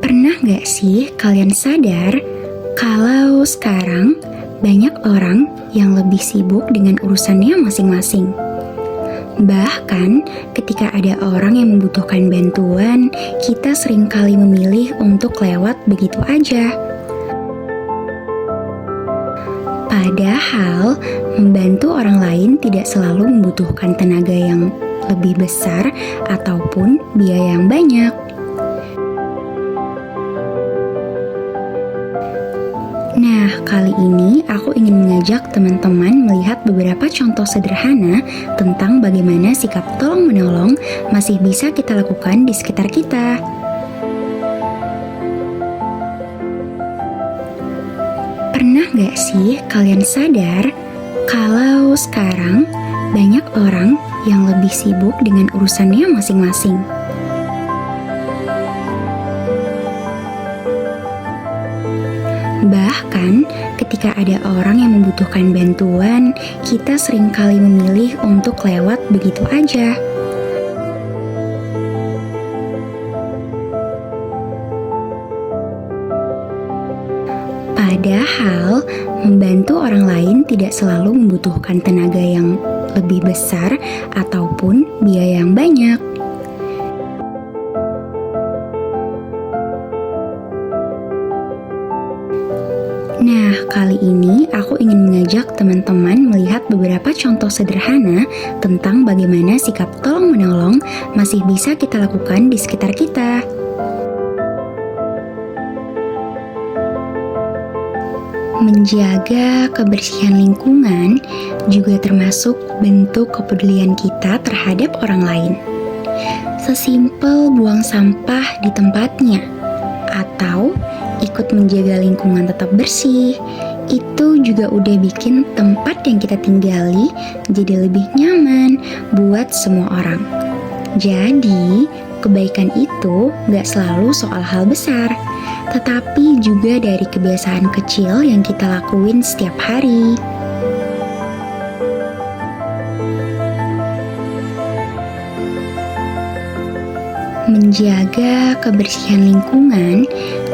Pernah gak sih kalian sadar kalau sekarang banyak orang yang lebih sibuk dengan urusannya masing-masing? Bahkan ketika ada orang yang membutuhkan bantuan, kita seringkali memilih untuk lewat begitu aja. Padahal membantu orang lain tidak selalu membutuhkan tenaga yang lebih besar ataupun biaya yang banyak. Nah, kali ini aku ingin mengajak teman-teman melihat beberapa contoh sederhana tentang bagaimana sikap tolong-menolong masih bisa kita lakukan di sekitar kita. Pernah gak sih kalian sadar kalau sekarang banyak orang yang lebih sibuk dengan urusannya masing-masing? Bahkan ketika ada orang yang membutuhkan bantuan, kita seringkali memilih untuk lewat begitu aja. Padahal membantu orang lain tidak selalu membutuhkan tenaga yang lebih besar ataupun biaya yang banyak. Nah, kali ini aku ingin mengajak teman-teman melihat beberapa contoh sederhana tentang bagaimana sikap tolong-menolong masih bisa kita lakukan di sekitar kita. Menjaga kebersihan lingkungan juga termasuk bentuk kepedulian kita terhadap orang lain. Sesimpel buang sampah di tempatnya, atau ikut menjaga lingkungan tetap bersih, itu juga udah bikin tempat yang kita tinggali jadi lebih nyaman buat semua orang. Jadi, kebaikan itu gak selalu soal hal besar, tetapi juga dari kebiasaan kecil yang kita lakuin setiap hari. Menjaga kebersihan lingkungan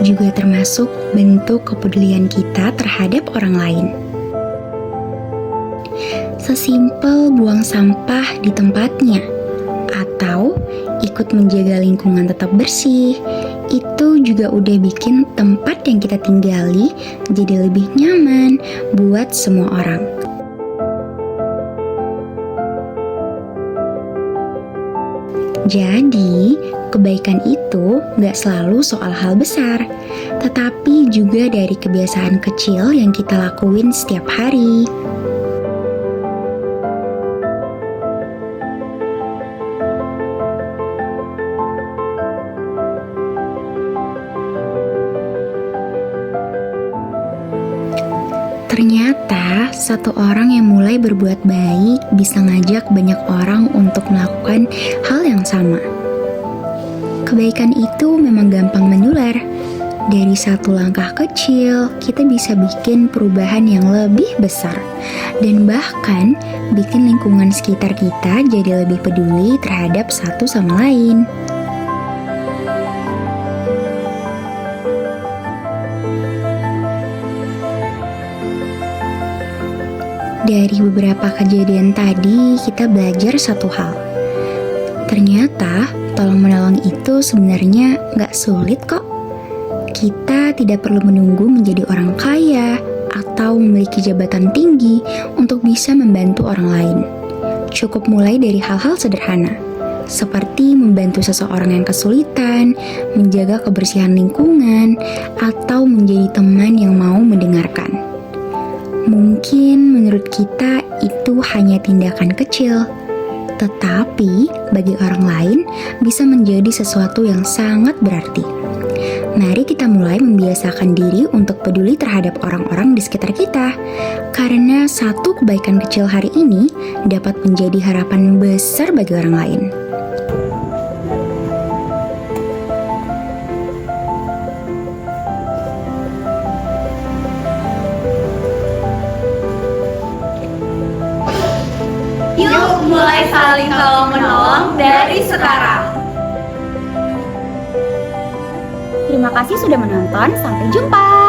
juga termasuk bentuk kepedulian kita terhadap orang lain. Sesimpel buang sampah di tempatnya, atau ikut menjaga lingkungan tetap bersih, itu juga udah bikin tempat yang kita tinggali jadi lebih nyaman buat semua orang. Jadi, kebaikan itu gak selalu soal hal besar, tetapi juga dari kebiasaan kecil yang kita lakuin setiap hari. Ternyata, satu orang yang mulai berbuat baik bisa ngajak banyak orang untuk melakukan hal yang sama. Kebaikan itu memang gampang menular. Dari satu langkah kecil, kita bisa bikin perubahan yang lebih besar. Dan bahkan, bikin lingkungan sekitar kita jadi lebih peduli terhadap satu sama lain. Dari beberapa kejadian tadi, kita belajar satu hal. Ternyata, tolong-menolong itu sebenarnya gak sulit kok. Kita tidak perlu menunggu menjadi orang kaya atau memiliki jabatan tinggi untuk bisa membantu orang lain. Cukup mulai dari hal-hal sederhana, seperti membantu seseorang yang kesulitan, menjaga kebersihan lingkungan, atau menjadi teman yang mau mendengarkan. Mungkin menurut kita itu hanya tindakan kecil, tetapi bagi orang lain bisa menjadi sesuatu yang sangat berarti. Mari kita mulai membiasakan diri untuk peduli terhadap orang-orang di sekitar kita, karena satu kebaikan kecil hari ini dapat menjadi harapan besar bagi orang lain. Yuk mulai saling tolong-menolong dari sekarang. Terima kasih sudah menonton. Sampai jumpa.